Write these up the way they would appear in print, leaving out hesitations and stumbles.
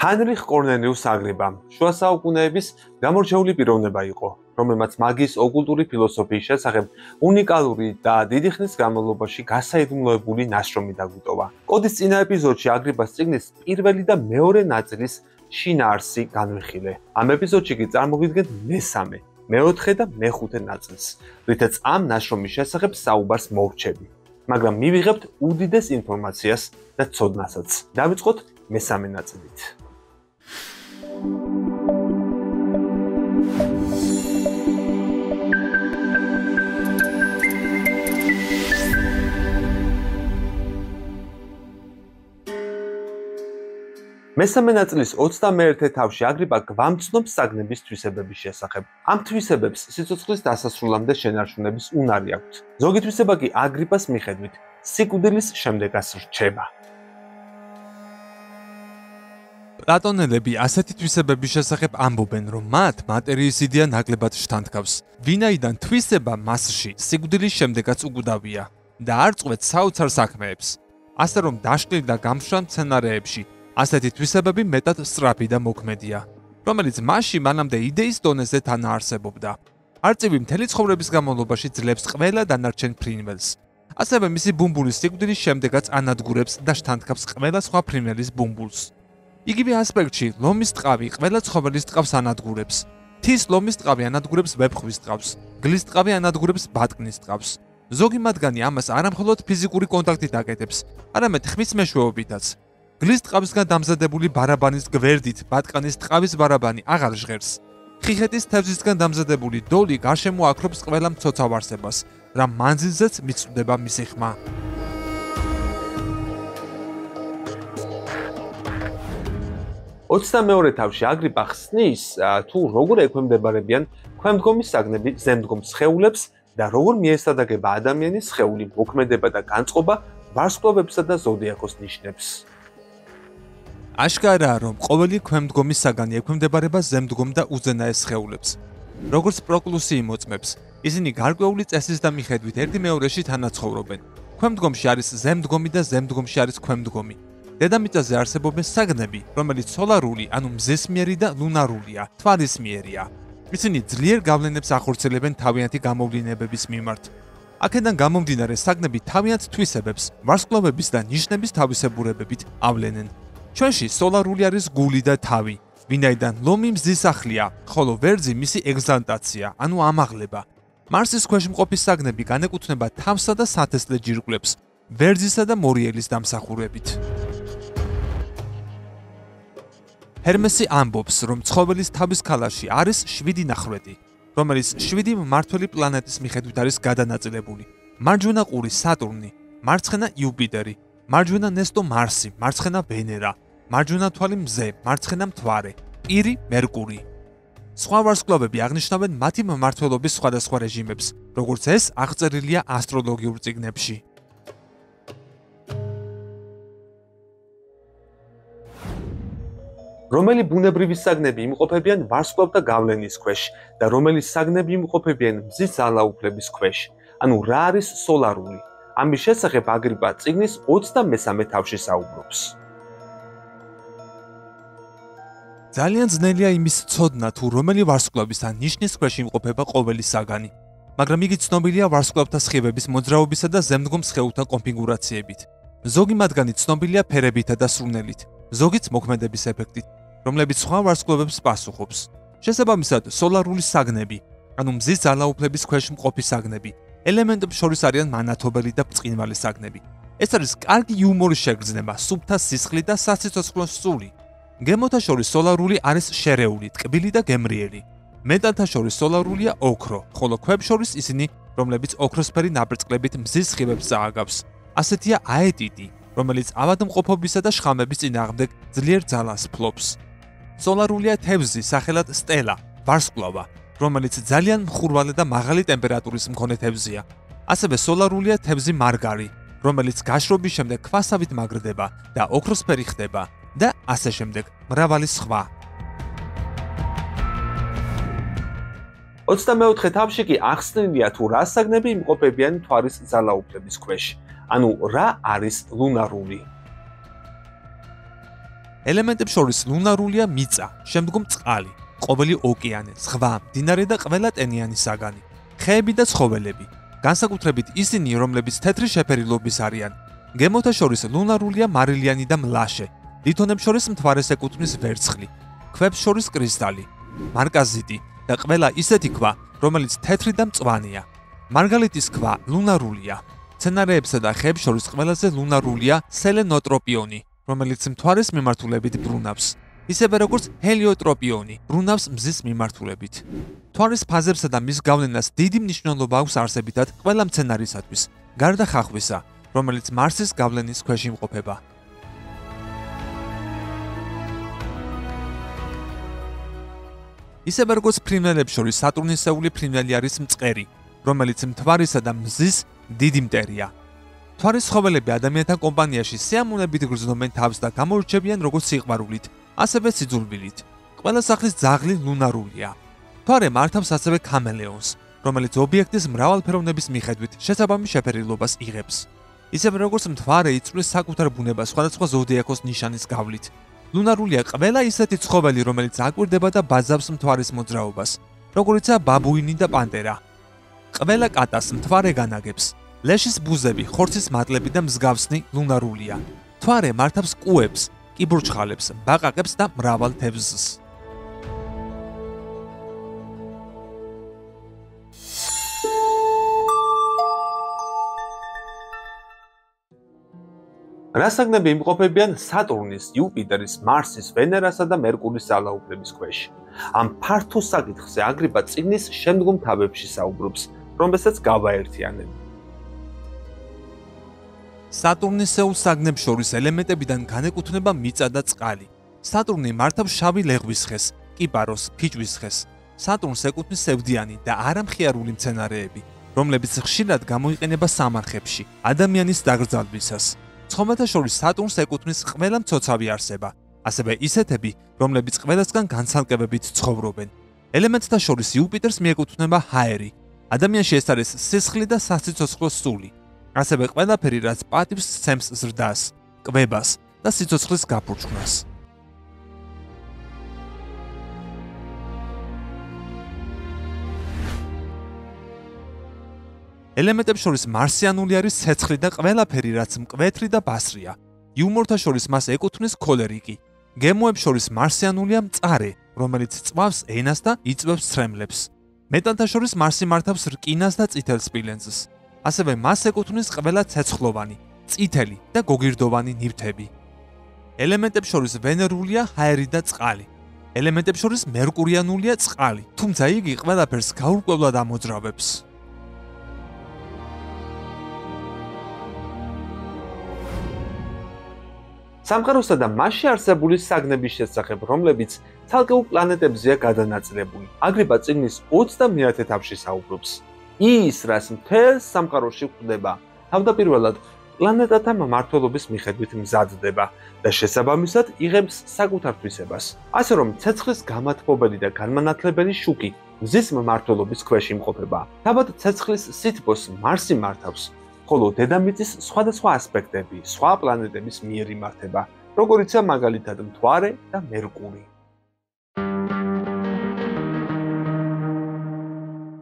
ჰაინრიხ კორნელიუს აგრიპამ შუა საუკუნეების გამორჩეული პიროვნება იყო, რომელმაც მაგიის ოკულტური ფილოსოფიის შესახებ უნიკალური და დიდი ხნის განმავლობაში გასაიდუმლოებული ნაშრომი დაგვიტოვა. კოდის წინა ეპიზოდში აგრიპას წიგნის პირველი და მეორე ნაწილის შინაარსი განვიხილე. ამ ეპიზოდში კი წარმოვიდგენთ მესამე, მეოთხე და მეხუთე ნაწილს, რითაც ამ ნაშრომის შესახებ საუბარს მოვრჩები. მაგრამ მივიღებთ უდიდეს ინფორმაციას და ცოდნასაც. დავიწყოთ მესამე ნაწილით. მესამე ნაწილის 21-ე თავში აგრიპა გვამცნობს საგნების თვისებების შესახებ. ამ თვისებებს სიცოცხლის დასასრულამდე შენარჩუნების უნარი აქვთ. ზოგი თვისება კი აგრიპას მიხედვით სიკვდილის შემდეგაც რჩება. პლატონელები ასეთი თვისებების შესახებ ამბობენ, რომ მათ მატერიის იდეა ნაკლებად შთანთქავს, ვინაიდან თვისება მასში სიკვდილის შემდეგაც უკვდავია და არ წყვეტს საოცარ საქმეებს. ასე რომ დაშლილ და გამშვან სცენარეებში ასეთი თვისებები მეტად სწრაფი და მოქმედია, რომელიც მასში მანამდე იდეის დონეზე თანაარსებობდა. არწივი მთელი ცხოვრების განმავლობაში ძლებს ყველა დანარჩენ ფრინველს. ასევე მისი ბუმბულის სიკვდილის შემდეგაც ანადგურებს და შთანთქავს ყველა სხვა ფრინველის ბუმბულს. იგივე ასპექტში ლომის ტყავი ყველა ცხოველის ტყავს ანადგურებს. მთის ლომის ტყავი ანადგურებს ვეფხვის ტყავს, გლის ტყავი ანადგურებს ბატკნის ტყავს. ზოგი მათგანი ამას არამხოლოდ ფიზიკური კონტაქტით აკეთებს, არამედ ხმის მეშვეობითაც. გლის ტყავისგან დამზადებული ბარაბანის გვერდით ბატკანის ტყავის ბარაბანი აღარ ჟღერს. ხიხეთის თევზისგან დამზადებული დოლი გარშემო აქრობს ყველა მცოცავ არსებას, რამ მანძილზეც მიცვდება მისი ხმა. ოცდამეორე თავში აგრიპა ხსნის, თუ როგორ ექვემდებარებიან ქვემდგომის საგნები ზემდგომ სხეულებს და როგორ მიესადაგება ადამიანის სხეული მოქმედება და განწყობა ვარსკვლავებსა და ზოდიაქოს ნიშნებს. აშკარაა, რომ ყოველი ქვემდგომის საგანი ექვემდებარება ზემდგომ და უზენაეს სხეულებს. როგორც პროკლუსი იმოწმებს, ისინი გარკვეული წესის და მიხედვით ერთი მეორეში თანაცხოვრობენ. ქვემდგომში არის ზემდგომი და ზემდგომში არის ქვემდგომი. დედამიწაზე არსებობენ საგნები, რომელიც სოლარული, ანუ მზისმიერი და ლუნარულია, თვალისმიერია. ისინი ძლიერ გავლენებს ახორციელებენ თავიანთი გამოვლინებების მიმართ. აქედან გამომდინარე საგნები თავიანთ თვისებებს, ვარსკვლავების და ნიშნების თავისებურებებით ავლენენ. ჩვენში სოლარული არის გული და თავი, ვინაიდან ლომი მზის სახლია, ხოლო ვერძი მისი ეგზალტაცია, ანუ ამაღლება. მარსის ქვეშ მყოფი საგნები განეკუთვნება თავსა და სათესლე ჯირკვლებს, ვერძისა და მორიელის დამსახურებით. ჰერმესი ამბობს, რომ ცხოველის თავის ქალაში არის 7 ნახვედი, რომელიც 7 მმართველი პლანეტის მიხედვით არის გადანაწილებული. მარჯვენა ყური სატურნი, მარცხენა იუპიტერი, მარჯვენა ნესტო მარსი, მარცხენა ვენერა, მარჯვენა თვალი მზე, მარცხენა მთვარე, პირი მერკური. სხვა ვარსკვლავები აღნიშნავენ მათი მმართველობის სხვადასხვა რეჟიმებს, როგორც ეს აღწერილია ასტროლოგიურ წიგნებში. რომელი ბუნებრივი საგნები იმყოფებიან ვარსკვლავთა გავლენის ქვეშ და რომელი საგნები იმყოფებიან მზის ძალაუფლების ქვეშ, ანუ რა არის სოლარული. ამის შესახებ აგრიპა წიგნის 23 თავში საუბრობს. ძალიან ძნელია იმის ცოდნა, თუ რომელი ვარსკვლავის ან ნიშნის ქვეშ იმყოფება ყოველი საგანი, მაგრამ იგი ცნობილია ვარსკვლავთა სხივების მოძრაობისა და ზემდგომ სხეულთა კონფიგურაციებით. ზოგი მათგანი ცნობილია ფერებითა და სურნელით, ზოგიც მოქმედების ეფექტით, რომლებიც სხვა ვარსკვლავებს პასუხობს. შესაბამისად, სოლარული საგნები, ანუ მზის ძალაუფლების ქვეშ მყოფი საგნები, ელემენტებს შორის არიან მანათობელი და ბრწყინვალე საგნები. ეს არის კარგი იუმორის შეგრძნება, სუფთა სისხლი და სასიცოცხლო სული. გემოთა შორის სოლარული არის შერეული, ტკბილი და გემრიელი. მეტალთა შორის სოლარულია ოქრო, ხოლო ქვებს შორის ისინი, რომლებიც ოქროსფერი ნაბრწყლებით მზის სხივებს წააგავს. ასეთია აეტიტი, რომელიც ავადმყოფობისა და შხამების წინააღმდეგ ძლიერ ძალას ფლობს. სოლარულია თევზი, სახელად სტელა, ვარსკვლავა, რომელიც ძალიან მხურვალე და მაღალი ტემპერატურის მქონე თევზია. ასევე სოლარულია თევზი მარგარი, რომელიც გაშრობის შემდეგ ქვასავით მაგრდება და ოქროსფერი ხდება და ასე შემდეგ, მრავალი სხვა. 24 თავში კი ახსნილია თუ რა საგნები იმყოფებიან მთვარის ძალაუფლების ქვეშ. ანუ რა არის ლუნარული? ელემენტებს შორის ლუნარულია მიწა, შემდგომ წყალი, ყოველი ოკეანე, ზღვა, მდინარე და ყველა ტენიანი საგანი, ხეები და ცხოველები. განსაკუთრებით ისინი, რომლებიც თეთრი შეფერილობის არიან. გემოთა შორის ლუნარულია მარილიანი და მლაშე, ლითონებს შორის მთვარეს ეკუთვნის ვერცხლი, ქვებს შორის კრისტალი, მარკაზიტი და ყველა ისეთი ქვა, რომელიც თეთრი და მწვანეა. მარგალიტის ქვა ლუნარულია. მცენარეებსა და ხეებს შორის ყველაზე ლუნარულია სელენოტროპიონი, რომელიც მთვარის მიმართულებით ბრუნავს. ისევე როგორც ჰელიოტროპიონი ბრუნავს მზის მიმართულებით. მთვარის ფაზებსა და მის გავლენას დიდი მნიშვნელობა აქვს არსებითად ყველა მცენარისათვის, გარდა ხახვისა, რომელიც მარსის გავლენის ქვეშ იმყოფება. ისევე როგორც ფრინველებს შორის სატურნისეული ფრინველი არის მწყერი, რომელიც მთვარისა და მზის დიდი მტერია. მთვარის ცხოველები ადამიანთან კომპანიაში სიამოვნებით გრძნობენ თავს და გამოირჩევიან როგორც სიყვარულით, ასევე სიძულვილით. ყველა სახის ძაღლი ლუნარულია. მთვარე მართავს ასევე ქამელეონს, რომელიც ობიექტის მრავალფეროვნების მიხედვით შესაბამის შეფერილობას იღებს. ისევე როგორც მთვარე იწვლის საკუთარ ბუნებას სხვადასხვა ზოდიაქოს ნიშანის გავლით. ლუნარულია ყველა ისეთი ცხოველი, რომელიც აკვირდება და ბაძავს მთვარის მოძრაობას, როგორიცაა ბაბუინი და პანტერა. ყველა კატას მთვარე განაგებს. ლეშის ბუზები, ხორცის მატლები და მსგავსნი ლუნარულია. მთვარე მართავს კუებს, კიბურჩხალებს, ბაყაყებს და მრავალ თევზს. რა საგნები იმყოფებიან სატურნის, იუპიტერის, მარსის, ვენერასა და მერკურის ძალაუფლების ქვეშ? ამ ფართო საკითხზე აგრიპა წიგნის შემდგომ თავებში საუბრობს, რომელსაც გავაერთიანებ. სატურნისეულ საგნებს შორის ელემენტებიდან განეკუთვნება მიწა და წყალი. სატურნი მართავს შავი ლეღვის ხეს, კიპაროს, ფიჭვის ხეს. სატურნს ეკუთვნის სევდიანი და არამხიარული მცენარეები, რომლებიც ხშირად გამოიყენება სამარხებში, ადამიანის დაკრძალვისას. ცხოველთა შორის სატურნს ეკუთვნის ყველა მცოცავი არსება, ასევე ისეთები, რომლებიც ყველასგან განცალკევებით ცხოვრობენ. ელემენტთა შორის იუპიტერს მიეკუთვნება ჰაერი. ადამიანში ეს არის სისხლი და სასიცოცხლო სული. ასევე ყველაფერი, რაც პატივს სცემს ზრდას, კვებას და სიცოცხლის გაფურჩხნას. ელემენტებს შორის მარსიანული არის ცეცხლი და ყველაფერი, რაც მკვეთრი და ბასრია. იუმორთა შორის მას ეკუთვნის ქოლერიკი. გემოებს შორის მარსიანულია მწარე, რომელიც წვავს ენას და იწვევს ცრემლებს. მეტალთა შორის მარსი მართავს რკინას და წითელ სპილენძს. ასევე მას ეკუთვნის ყველა ცეცხლოვანი, წითელი და გოგირდოვანი ნივთები. ელემენტებს შორის ვენერულია ჰაერი და წყალი. ელემენტებს შორის მერკურიანულია წყალი, თუმცა იგი ყველაფერს გაურკვევლად ამოძრავებს. სამყაროსა და მასში არსებული საგნების შესახებ, რომლებიც ცალკეულ პლანეტებზეა გადანაწილებული. აგრიპა წიგნის 29 თავში საუბრობს. ის, რაც მთელს სამყაროში გვხვდება, თავდაპირველად პლანეტათა მმართველობის მიხედვით მზადდება და შესაბამისად იღებს საკუთარ თვისებას. ასე რომ ცეცხლის გამათბობელი და განმანათლებელი შუქი მზის მმართველობის ქვეშ იმყოფება. თავად ცეცხლის სითბოს მარსი მართავს, ხოლო დედამიწის სხვადასხვა ასპექტები სხვა პლანეტების მიერ იმართება, როგორიცაა მაგალითად მთვარე და მერკური.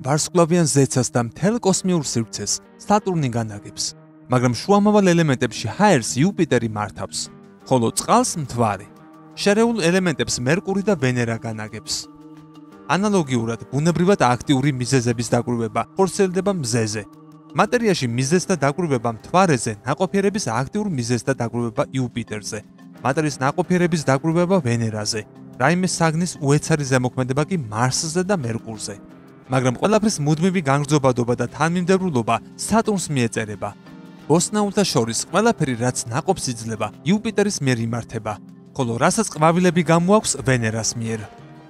ვარსკვლავიან ზეცას და მთელ კოსმიურ სივრცეს სატურნი განაგებს, მაგრამ შუამავალ ელემენტებში ჰაერს იუპიტერი მართავს, ხოლო წყალს მთვარე. შერეულ ელემენტებს მერკური და ვენერა განაგებს. ანალოგიურად, ბუნებრივად აქტიური მიზეზების დაკვირვება ხორციელდება მზეზე. მატერიაში მიზეზთა დაკვირვება მთვარეზე, ნაყოფიერების აქტიურ მიზეზთა დაკვირვება იუპიტერზე, მატერიის ნაყოფიერების დაკვირვება ვენერაზე, რაიმე საგნის უეცარი ზემოქმედება კი მარსზე და მერკურზე. მაგრამ ყველაფრის მუდმივი განგრძობადობა და თანმიმდევრულობა სატურნს მიეწერება. ბოსნაულთა შორის ყველაფერი, რაც ნაყოფს იძლება, იუპიტერის მიერ იმართება, ხოლო რასაც ყვავილები გამოაქვს ვენერას მიერ.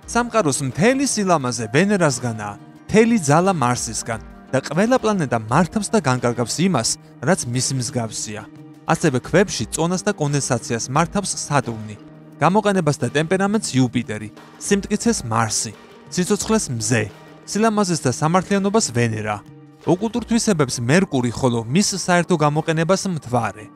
სამყაროს მთელი სილამაზე ვენერასგანაა, მთელი ძალა მარსისგან, და ყველა პლანეტა მართავს და განკარგავს იმას, რაც მის მსგავსია. ასევე ქვებში წონას და კონდენსაციას მართავს სატურნი, გამოყენებას და ტემპერამენტს იუპიტერი, სიმტკიცეს მარსი, სიცოცხლეს მზე, სილამაზეს და სამართლიანობას ვენერა, ოკულტურ თვისებებს მერკური, ხოლო მის საერთო გამოყენებას მთვარე.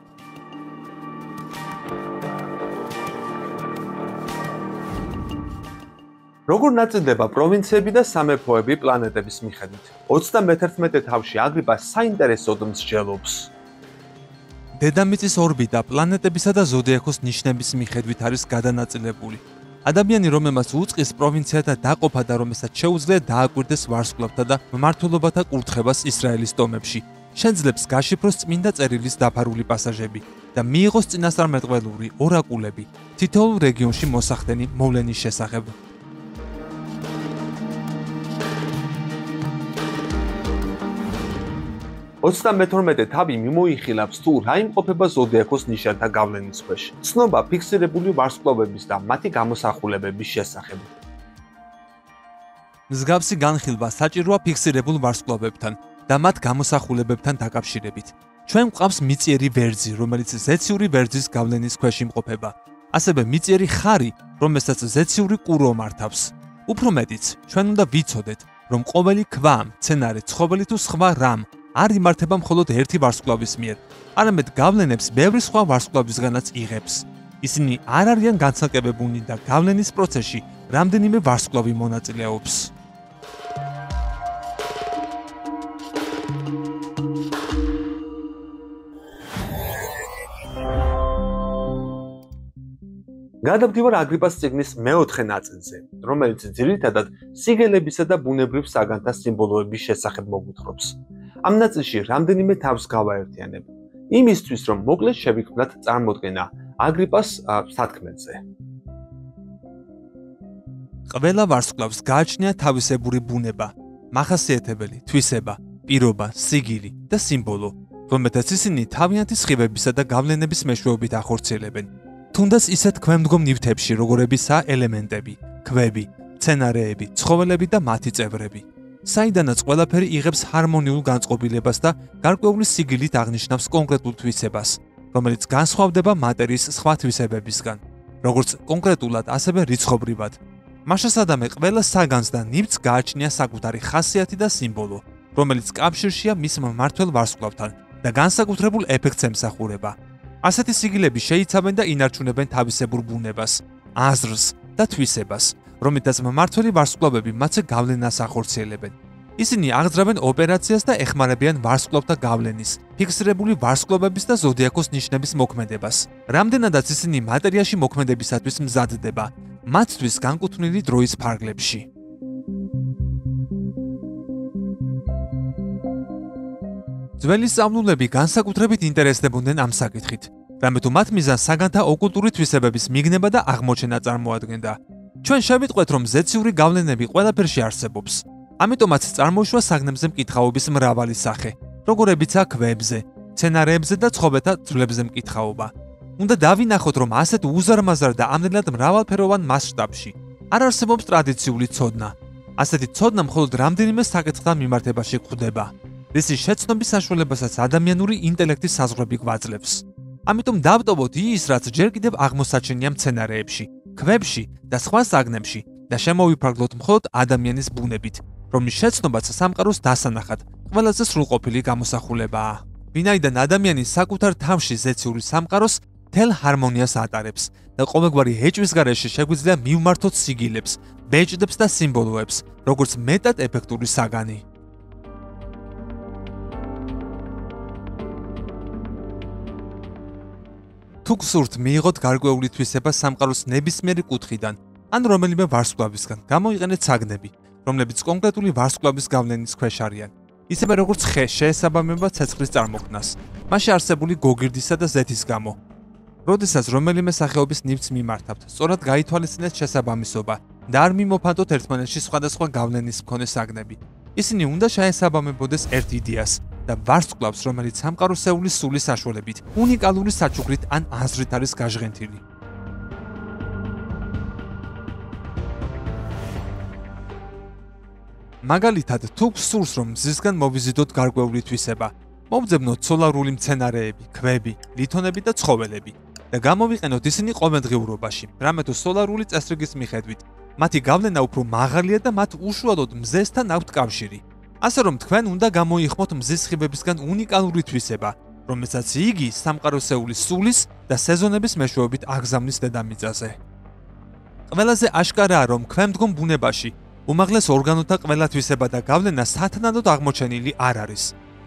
როგორ ნაწილდება პროვინციები და სამეფოები პლანეტების მიხედვით? 31 თავში აგრიპა საინტერესოდ მსჯელობს. დედამიწის ორბიტა პლანეტებისა და ზოდიაქოს ნიშნების მიხედვით არის გადანაწილებული. ადამიანი, რომელმაც უწყის პროვინციათა დაყოფა და რომელსაც შეუძლია დააკვირდეს ვარსკვლავთა და მმართველობათა კურთხებას ისრაელის ტომებში, შეძლებს გაშიფროს წმინდა წერილის დაფარული პასაჟები და მიიღოს წინასწარმეტყველური ორაკულები თითოეულ რეგიონში მოსახდენი მოვლენის შესახებ. 32 თავი მიმოიხილავს თუ რა იმყოფება ზოდიაქოს ნიშანთა გავლენის ქვეშ. ცნობა ფიქსირებული ვარსკვლავების და მათი გამოსახულებების შესახებ. მსგავსი განხილვა საჭიროა ფიქსირებულ ვარსკვლავებთან და მათ გამოსახულებებთან დაკავშირებით. ჩვენ გვყავს მიწიერი ვერძი, რომელიც ზეციური ვერძის გავლენის ქვეშ იმყოფება. ასევე მიწიერი ხარი, რომელსაც ზეციური კურო მართავს. უფრო მეტიც, ჩვენ უნდა ვიცოდეთ, რომ ყოველი ქვა, მცენარე, ცხოველი თუ სხვა რამ არ იმართება მხოლოდ ერთი ვარსკვლავის მიერ, არამედ გავლენებს ბევრი სხვა ვარსკვლავისგანაც იღებს. ისინი არ არიან განცალკევებულნი და გავლენის პროცესში რამდენიმე ვარსკვლავი მონაწილეობს. გადავდივარ აგრიპას წიგნის მეოთხე ნაწილზე, რომელიც ძირითადად სიგელებისა და ბუნებრივ საგანთა სიმბოლოების შესახებ მოგვითხრობს. ამ ნაწილში რამდენიმე თავს გავაერთიანებ, იმისთვის, რომ მოკლედ შევიქმნათ წარმოდგენა აგრიპას სათქმელზე. ყველა ვარსკვლავს გააჩნია თავისებური ბუნება, მახასიათებელი, თვისება, პირობა, სიგილი და სიმბოლო, რომელთაც ისინი თავიანთი სხივებისა და გავლენების მეშვეობით ახორციელებენ. თუნდაც ისეთ ქვემდგომ ნივთებში, როგორებიცაა ელემენტები, ქვები, მცენარეები, ცხოველები და მათი წევრები. საიდანაც ყველაფერი იღებს ჰარმონიულ განწყობილებას და გარკვეული სიგილით აღნიშნავს კონკრეტულ თვისებას, რომელიც განსხვავდება მატერიის სხვა თვისებებისგან, როგორც კონკრეტულად, ასევე რიცხობრივად. მაშასადამე ყველა საგანს და ნივთს გააჩნია საკუთარი ხასიათი და სიმბოლო, რომელიც კავშირშია მის მმართველ ვარსკვლავთან და განსაკუთრებულ ეფექტს ემსახურება. ასეთი სიგილები შეიცავენ და ინარჩუნებენ თავისებურ ბუნებას, აზრს და თვისებას, რომლითაც მმართველი ვარსკვლავები მათზე გავლენას ახორციელებენ. ისინი აღძრავენ ოპერაციას და ეხმარებიან ვარსკვლავთა გავლენის, ფიქსირებული ვარსკვლავების და ზოდიაქოს ნიშნების მოქმედებას. რამდენადაც ისინი მატერიაში მოქმედებისათვის მზადდება, მათთვის განკუთვნილი დროის ფარგლებში. ძველი სწავლულები განსაკუთრებით ინტერესდებოდნენ ამ საკითხით, რამე თუ მათ მიზანს საგანთა ოკულტური თვისებების მიგნება და აღმოჩენა წარმოადგენდა. ჩვენ შევიტყვეთ, რომ ზეციური გავლენები ყველაფერში არსებობს. ამიტომაც წარმოუშვა საგნებზე მკითხაობის მრავალი სახე, როგორებიცაა ქვებზე, მცენარეებზე და ცხოველთა ძვლებზე მკითხაობა. უნდა დავინახოთ, რომ ასეთ უზარმაზარ და ამდენად მრავალფეროვან მასშტაბში არ არსებობს ტრადიციული ცოდნა. ასეთი ცოდნა მხოლოდ რამდენიმე საკითხთან მიმართებაში გვხვდება, რის შეცნობის საშუალებასაც ადამიანური ინტელექტის საზღვრები გვაძლევს. ამიტომ დავტოვოთ ის, რაც ჯერ კიდევ აღმოსაჩენია მცენარეებში, ქვებში და სხვა საგნებში და შემოვიფარგლოთ მხოლოდ ადამიანის ბუნებით, რომლის შეცნობაც სამყაროს დასანახად ყველაზე სრულყოფილი გამოსახულებაა. ვინაიდან ადამიანი საკუთარ თავში ზეციური სამყაროს თელ ჰარმონიას ატარებს და ყოველგვარი ეჭვის გარეშე შეგვიძლია მივმართოთ სიგილებს, ბეჭდებს და სიმბოლოებს, როგორც მეტად ეფექტური საგანი. თუ გსურთ მიიღოთ გარკვეული თვისება სამყაროს ნებისმიერი კუთხიდან, ან რომელიმე ვარსკვლავისგან, გამოიყენეთ საგნები, რომლებიც კონკრეტული ვარსკვლავის გავლენის ქვეშ არიან. ისევე როგორც ხე შეესაბამება ცეცხლის წარმოქმნას, მასში არსებული გოგირდისა და ზეთის გამო. როდესაც რომელიმე სახეობის ნივთს მიმართავთ, სწორად გაითვალისწინეთ შესაბამისობა და არ მიმოფანტოთ ერთმანეთში სხვადასხვა გავლენის მქონე საგნები. ისინი უნდა შეესაბამებოდეს ერთ იდეას და ვარსკვლავს, რომელიც სამყაროსეული სულის საშუალებით, უნიკალური საჩუქრით ან აზრით არის გაჟღენთილი. მაგალითად, თუ გსურს რომ მზისგან მოვიზიდოთ გარკვეული თვისება, მოვძებნოთ სოლარული მცენარეები, ქვები, ლითონები და ცხოველები და გამოვიყენოთ ისინი ყოველდღიურობაში, რამე თუ სოლარული წესრიგის მიხედვით მათი გავლენა უფრო მაღალია და მათ უშუალოდ მზესთან აქვთ კავშირი. ასე რომ თქვენ უნდა გამოიხმოთ მზის სხივებისგან უნიკალური თვისება, რომელსაც იგი სამყაროსეულის სულის და სეზონების მეშვეობით აგზავნის დედამიწაზე. ყველაზე აშკარაა, რომ ქვემდგომ ბუნებაში უმაღლეს ორგანოთა ყველა თვისება და გავლენა სათანადოდ აღმოჩენილი არ არის.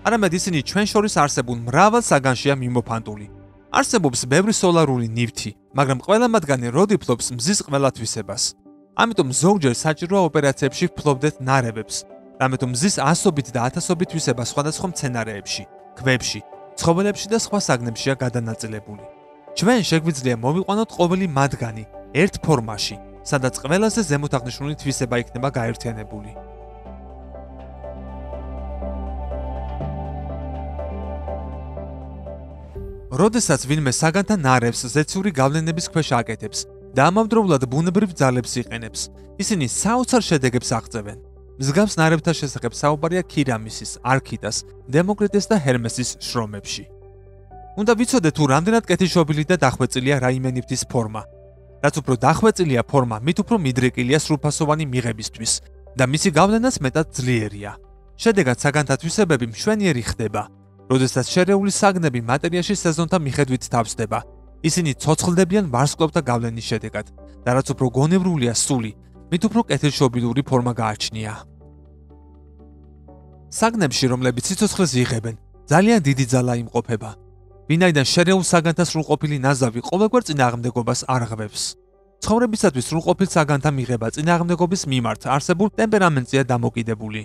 არამედ ისინი ჩვენ შორის არსებულ მრავალ საგანშია მიმოფანტული. არსებობს ბევრი სოლარული ნივთი, მაგრამ ყველა მათგანი როდი ფლობს მზის ყველა თვისებას. ამიტომ ზოგჯერ საჭიროა ოპერაციებში ვფლობდეთ ნარევებს, რამე თუ მზის ასობით და ათასობით თვისება სხვადასხვა მცენარეებში, ქვებში, ცხოველებში და სხვა საგნებშია გადანაწილებული. ჩვენ შეგვიძლია მოვიყვანოთ ყოველი მათგანი ერთ ფორმაში, სადაც ყველაზე ზემოთ აღნიშნული თვისება იქნება გაერთიანებული. როდესაც ვინმე საგანთა ნარევს ზეციური გავლენების ქვეშ აკეთებს და ამავდროულად ბუნებრივ ძალებს იყენებს, ისინი საოცარ შედეგებს აღწევენ. მსგავს ნარევთა შესახებ საუბარია ქირამისის, არქიტას, დემოკრიტეს და ჰერმესის შრომებში. უნდა ვიცოდეთ, თუ რამდენად კეთილშობილი და დახვეწილია რაიმე ნივთის ფორმა. რაც უფრო დახვეწილია ფორმა, მით უფრო მიდრეკილია სრულფასოვანი მიღებისთვის და მისი გავლენაც მეტად ძლიერია. შედეგად საგანთა თვისებები მშვენიერი ხდება. როდესაც შერეული საგნები მატერიაში სეზონთა მიხედვით თავსდება, ისინი ცოცხლდებიან ვარსკვლავთა გავლენის შედეგად და რაც უფრო გონევრულია სული, მით უფრო კეთილშობილური ფორმა გააჩნია. საგნებში, რომლებიც სიცოცხლეს იღებენ, ძალიან დიდი ძალა იმყოფება. ვინაიდან შერეულ საგანთა სრულყოფილი ნაზავი ყოველგვარ წინააღმდეგობას არ ღვევს. ცხოვრებისათვის სრულყოფილ საგანთა მიღება წინააღმდეგობის მიმართ არსებულ ტემპერამენტზეა დამოკიდებული.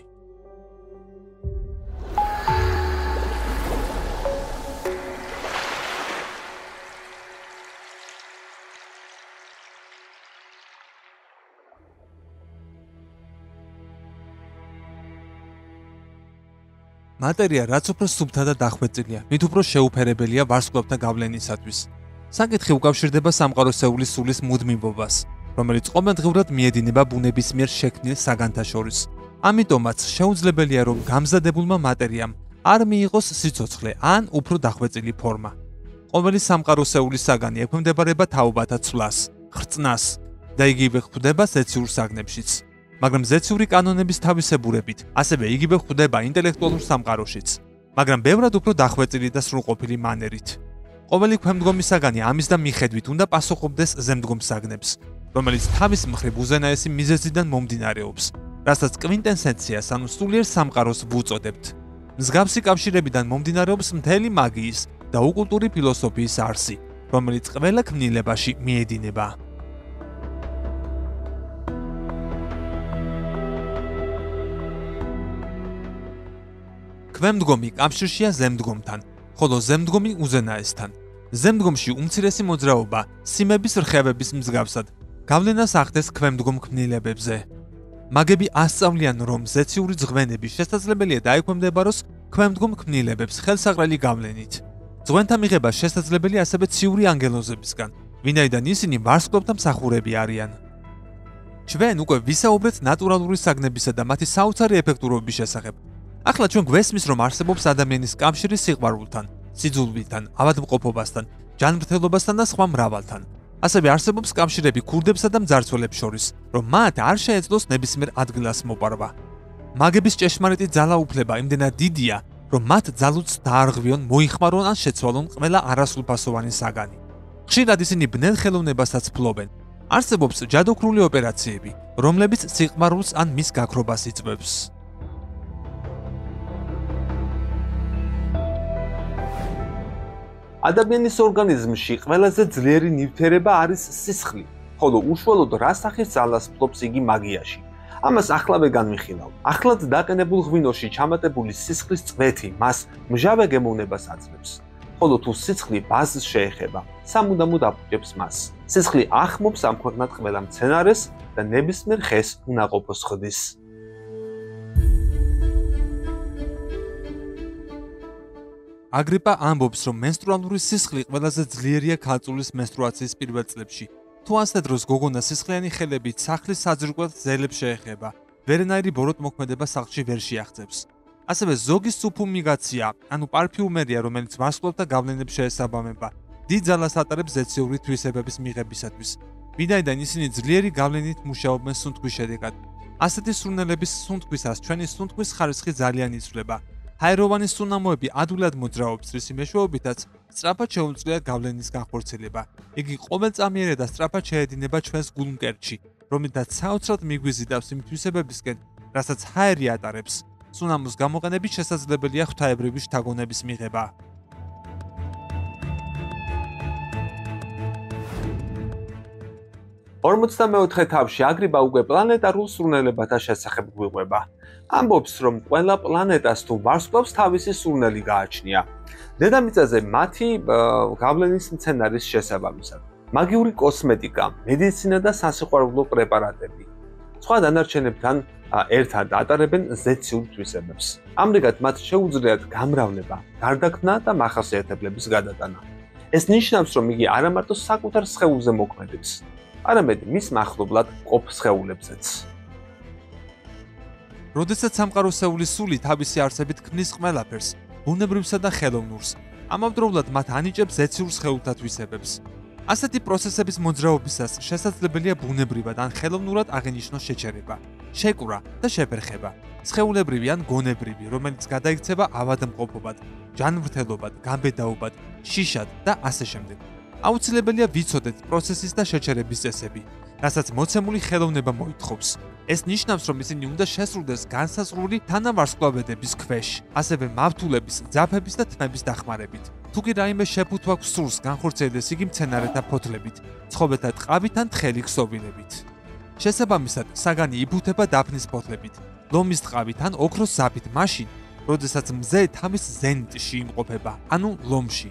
მატერია რაც უფრო სუფთა და დახვეწილია, მით უფრო შეუფერებელია ვარსკვლავთა გავლენისათვის. საკითხი უკავშირდება სამყაროსეულის სულის მუდმივობას, რომელიც ყოველდღიურად მიედინება ბუნების მიერ შექმნილ საგანთა შორის. ამიტომაც შეუძლებელია, რომ გამზადებულმა მატერიამ არ მიიღოს სიცოცხლე ან უფრო დახვეწილი ფორმა. ყოველი სამყაროსეულის საგანი ექვემდებარება თაობათა ცვლას, ხრწნას და იგივე გვხვდება ზეციურ საგნებშიც. მაგრამ ზეციური კანონების თავისებურებით, ასევე იგივე გვხვდება ინტელექტუალურ სამყაროშიც, მაგრამ ბევრად უფრო დახვეწილი და სრულყოფილი მანერით. ყოველი ქვემდგომი საგანი ამის და მიხედვით უნდა პასუხობდეს ზემდგომ საგნებს, რომელიც თავის მხრივ უზენაესი მიზეზიდან მომდინარეობს, რასაც კვინტესენციას ანუ სულიერ სამყაროს ვუწოდებთ. მსგავსი კავშირებიდან მომდინარეობს მთელი მაგიის და ოკულტური ფილოსოფიის არსი, რომელიც ყველა ქმნილებაში მიედინება. ქვემდგომი კავშირშია ზემდგომთან, ხოლო ზემდგომი უზენაესთან. ზემდგომში უმცირესი მოძრაობა სიმების რხევების მსგავსად გავლენას ახდენს ქვემდგომ ქმნილებებზე. მაგები ასწავლიან, რომ ზეციური ძღვენები შესაძლებელია დაექვემდებაროს ქვემდგომ ქმნილებებს ხელსაყრელი გავლენით. ძღვენთა მიღება შესაძლებელია ასევე ციური ანგელოზებისგან, ვინაიდან ისინი ვარსკვლავთა მსახურები არიან. ჩვენ უკვე ვისაუბრეთ ნატურალური საგნებისა და მათი საოცარი ეფექტურობის შესახებ. ახლა ჩვენ გვესმის, რომ არსებობს ადამიანის კავშირი სიყვარულთან, სიძულვილთან, ავადმყოფობასთან, ჯანმრთელობასთან და სხვა მრავალთან. ასევე არსებობს კავშირები ქურდებსა და მძარცველებს შორის, რომ მათ არ შეეძლოს ნებისმიერ ადგილას მოპარვა. მაგების ჭეშმარიტი ძალაუფლება იმდენად დიდია, რომ მათ ძალუძს დაარღვიონ, მოიხმარონ ან შეცვალონ ყველა არასრულფასოვანი საგანი. ხშირად ისინი ბნელ ხელოვნებასაც ფლობენ. არსებობს ჯადოქრული ოპერაციები, რომლებიც სიყვარულს ან მის გაქრობას იწვევს. ადამიანის ორგანიზმში ყველაზე ძლიერი ნივთიერება არის სისხლი, ხოლო უშუალოდ რა სახის ძალას ფლობს იგი მაგიაში. ამას ახლავე განვიხილავ. ახლად დაყენებულ ღვინოში ჩამატებული სისხლის წვეთი მას მჟავე გემოვნებას აძლევს. ხოლო თუ სისხლი ბაზს შეეხება, სამუდამოდ აფუჭებს მას. სისხლი ახმობს ამ ქვეყნად ყველა მცენარეს და ნებისმიერ ხეს უნაყოფოს ხდის. აგრიპა ამბობს, რომ მენსტრუალური სისხლი ყველაზე ძლიერია ქალწულის მენსტრუაციის პირველ წლებში. თუ ასე დროს გოგონა სისხლიანი ხელებით სახლის საძირკველთ ზელებს შეეხება, ვერანაირი ბოროტმოქმედება სახლში ვერ შეაღწევს. ასევე ზოგი სუფუმიგაცია, ანუ პარფიუმერია, რომელიც ვარსკვლავთა გავლენებს შეესაბამება, დიდ ძალას ატარებს ზეციური თვისებების მიღებისათვის. ვინაიდან ისინი ძლიერი გავლენით მუშაობენ სუნთქვის შედეგად. ასეთი სურნელების სუნთქვისას ჩვენი სუნთქვის ხარისხი ძალიან იცვლება. ჰაეროვანი სუნამოები ადვილად მოძრაობს, რის მეშვეობითაც სწრაფად შეუძლია გავლენის განხორციელება. იგი ყოველწამიერად და სწრაფად შეედინება ჩვენს გულმკერდში, რომლითაც საოცრად მიგვიზიდავს იმ თვისებებისკენ, რასაც ჰაერი ატარებს. სუნამოს გამოყენებით შესაძლებელია ღვთაებრივი შთაგონების მიღება. ორმოცდამეოთხე თავში აგრიპა უკვე პლანეტარულ სურნელებათა შესახებ გვიყვება. ამბობს, რომ ყველა პლანეტას თუ ვარსკვლავს თავისი სურნელი გააჩნია. დედამიწაზე მათი გავლენის მცენარის შესაბამისად. მაგიური კოსმეტიკა, მედიცინა და სასიყვარულო პრეპარატები. სხვა დანარჩენებთან ერთად ატარებენ ზეციურ თვისებებს. ამრიგად მათ შეუძლიათ გამრავლება, გარდაქმნა და მახასიათებლების გადატანა. ეს ნიშნავს, რომ იგი არა მარტო საკუთარ სხეულზე მოქმედებს, არამედ მის მახლობლად ყოფ სხეულებზეც. როდესაც სამყაროსეული სული თავისი არსებით ქმნის ყველაფერს, ბუნებრივსა და ხელოვნურს, ამავდროულად მათ ანიჭებს ზეციურ სხეულთა თვისებებს. ასეთი პროცესების მოძრაობისას შესაძლებელია ბუნებრივად ან ხელოვნურად აღინიშნოს შეჩერება, შეკვრა და შეფერხება, სხეულებრივი ან გონებრივი, რომელიც გადაიქცევა ავადმყოფობად, ჯანმრთელობად, გამბედაობად, შიშად და ასე შემდეგ. აუცილებელია ვიცოდეთ პროცესის და შეჩერების წესები, რასაც მოცემული ხელოვნება მოითხოვს. ეს ნიშნავს, რომ ისინი უნდა შესრულდეს განსაზღვრული თანავარსკვლავედების ქვეშ, ასევე მავთულების, ძაფების და თმების დახმარებით. თუ კი რაიმე შეფუთვა გსურს განხორციელდეს იგი მცენარეთა ფოთლებით, ცხობეთა ტყავით ან თხელი ქსოვილებით. შესაბამისად, საგანი იბუთება დაფნის ფოთლებით, ლომის ტყავით ან ოქროს ზაფით მაშინ, როდესაც მზე თავის ზენიტში იმყოფება, ანუ ლომში.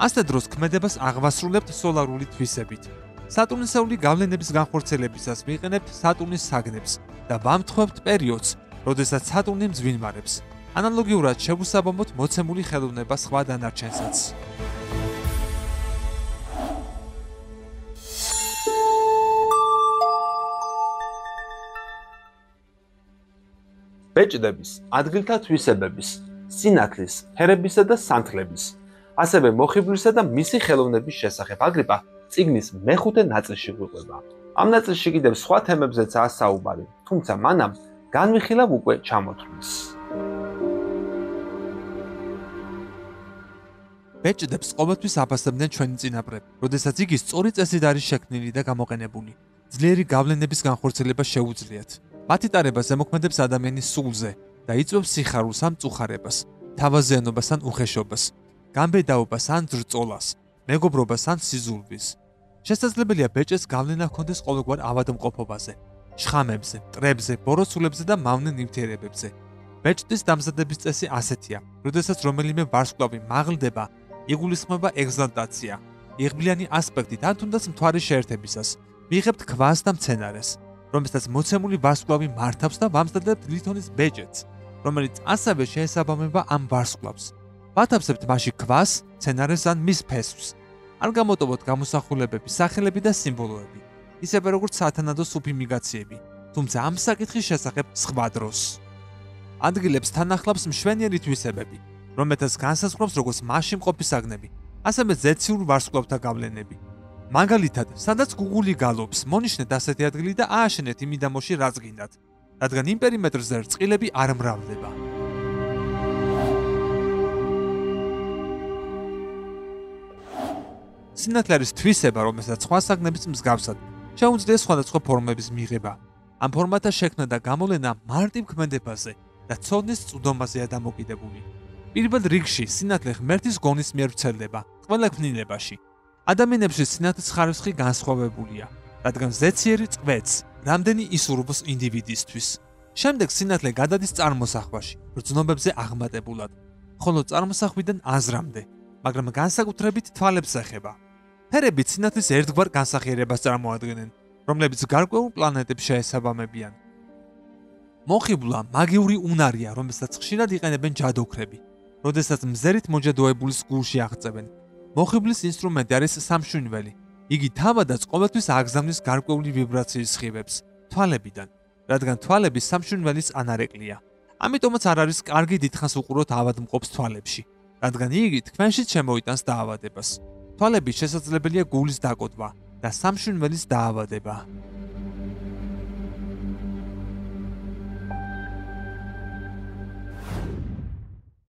ასეთ დროს ქმედებას აღვასრულებთ სოლარული თვისებით. სატურნისეული გავლენების განხორციელებისას ვიყენებთ სატურნის საგნებს და ვამთხვევთ პერიოდს, როდესაც სატურნი მძვინვარებს. ანალოგიურად შევუსაბამოთ მოცემული ხელოვნება სხვა დანარჩენსაც. ბეჭდების, ადგილთა თვისებების, სინათლის, ფერებისა და სანთლების, ასევე მოხიბლისა და მისი ხელოვნების შესახებ აგრიპა წიგნის მეხუთე ნაწილში გვიყვება. ამ ნაწილში კიდევ სხვა თემებზეცაა საუბარი, თუმცა მანამ განვიხილავ უკვე ჩამოთვლის. ბეჭდებს ყოველთვის აფასებდნენ ჩვენი წინაპრები, როდესაც იგი სწორი წესით არის შექმნილი და გამოყენებული. ძლიერი გავლენების განხორციელება შეუძლიათ. მათი ტარება ზემოქმედებს ადამიანის სულზე და იწვევს სიხარულს ან მწუხარებას, თავაზიანობას ან უხეშობას, გამბედაობას ან ძრწოლას, მეგობრობას ან სიზულვის. შესაძლებელია ბეჭდს გავლენა ჰქონდეს ყოველგვარ ავადმყოფობაზე, შხამებზე, მტრებზე, ბოროტსულებზე და მავნე ნივთიერებებზე. ბეჭდის დამზადების წესი ასეთია: როდესაც რომელიმე ვარსკვლავი მაღლდება, იგულისხმება ეგზალტაცია, იღბლიანი ასპექტით ან თუნდაც მთვარის შეერთებისას, მიიღებთ ქვას და მცენარეს, რომელსაც მოცემული ვარსკვლავი მართავს და ვამზადებთ ლითონის ბეჭედს, რომელიც ასევე შეესაბამება ამ ვარსკვლავს. ვათავსებთ მასში ქვას, მცენარეს ან მის ფესვს. არ გამოტოვოთ გამოსახულებები, სახელები და სიმბოლოები, ისევე როგორც სათანადო სუფიმიგაციები, თუმცა ამ საკითხის შესახებ სხვა დროს. ადგილებს თან ახლავს მშვენიერი თვისებები, რომელთაც განსაზღვრავს როგორც მასში მყოფი საგნები, ასევე ზეციურ ვარსკვლავთა გავლენები. მაგალითად, სადაც გუგული გალობს, მონიშნეთ ასეთი ადგილი და ააშენეთ იმ მიდამოში რაც გინდათ, რადგან იმ პერიმეტრზე რწყილები არ მრავლდება. სინათლე არის თვისება, რომელსაც სხვა საგნების მსგავსად შეუძლია სხვადასხვა ფორმების მიღება. ამ ფორმათა შექმნა და გამოვლენა მარტივ ქმედებაზე და ცოდნის წვდომაზეა დამოკიდებული. პირველ რიგში სინათლე ღმერთის გონის მიერ ვრცელდება ყველა ქმნილებაში. ადამიანებში სინათლის ხარისხი განსხვავებულია, რადგან ზეციერი წვეთს რამდენი ისურვოს ინდივიდისთვის. შემდეგ სინათლე გადადის წარმოსახვაში, რძნობებზე აღმატებულად, ხოლო წარმოსახვიდან აზრამდე, მაგრამ განსაკუთრებით თვალებს ეხება. ფერები სინათლის ერთგვარ განსახიერებას წარმოადგენენ, რომლებიც გარკვეულ პლანეტებს შეესაბამებიან. მოხიბლა მაგიური უნარია, რომელსაც ხშირად იყენებენ ჯადოქრები, როდესაც მზერით მოჯადოებულის გულში აღწევენ. მოხიბლის ინსტრუმენტი არის სამშვინველი. იგი თავადაც ყოველთვის აგზავნის გარკვეული ვიბრაციის სხივებს თვალებიდან, რადგან თვალები სამშვილველის ანარეკლია. ამიტომაც არ არის კარგი დიდხანს უყუროთ ავადმყოფს თვალებში, რადგან იგი თქვენშიც შემოიტანს დაავადებას. თვალები შესაძლებელია გულის დაკოდვა და სამშვილველის დაავადება.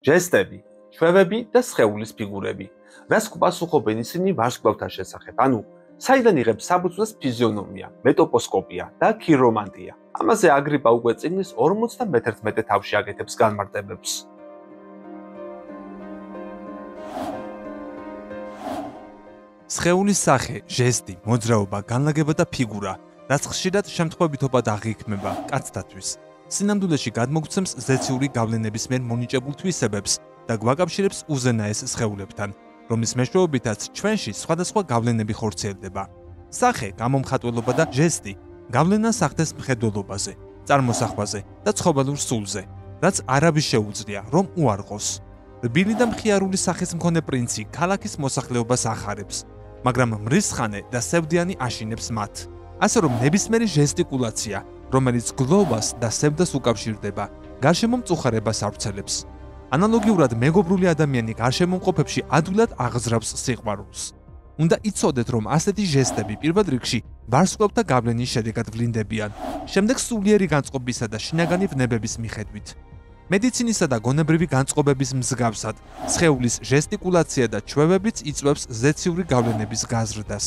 ჟესტები, ჩვევები და სხეულის ფიგურები. რას გვპასუხობენ ისინი ვარსკვლავთა შესახებ? ანუ საიდან იღებს საბუთლოს ფიზიონომია, მეტოპოსკოპია და ქირომანტია. ამაზე აგრიპა უკვე წიგნის 51 თავში აკეთებს განმარტებებს. სხეულის სახე, ჟესტი, მოძრაობა, განლაგება და ფიგურა, რაც ხშირად შემთხვევითობად აღიქმება კაცთათვის. სინამდვილეში გადმოგცემს ზეციური გავლენების მიერ მონიჭებულ თვისებებს და გვაკავშირებს უზენაეს სხეულებთან, რომლის მეშვეობითაც ჩვენში სხვადასხვა გავლენები ხორციელდება. სახე, გამომხატველობა და ჟესტი გავლენას ახდენს მხედველობაზე, წარმოსახვაზე და ცხოველურ სულზე, რაც არავის შეუძლია, რომ უარყოს. რბილი და მხიარული სახის მქონე პრინცი ქალაქის მოსახლეობას ახარებს, მაგრამ მრისხანე და სევდიანი აშინებს მათ. ასე რომ ნებისმიერი ჟესტიკულაცია, რომელიც გლოვას და სევდას უკავშირდება, გარშემო მწუხარებას ავრცელებს. ანალოგიურად მეგობრული ადამიანი გარშემომყოფებში ადვილად აღზრავს სიყვარულს. უნდა იცოდეთ, რომ ასეთი ჟესტები პირველ რიგში ვარსკვლავთა გავლენის შედეგად ვლინდებიან, შემდეგ სულიერი განწყობისა და შინაგანი ვნებების მიხედვით. მედიცინისა და გონებრივი განწყობების მსგავსად, სხეულის ჟესტიკულაცია და ჩვევებიც იწვევს ზეციური გავლენების გაზრდას.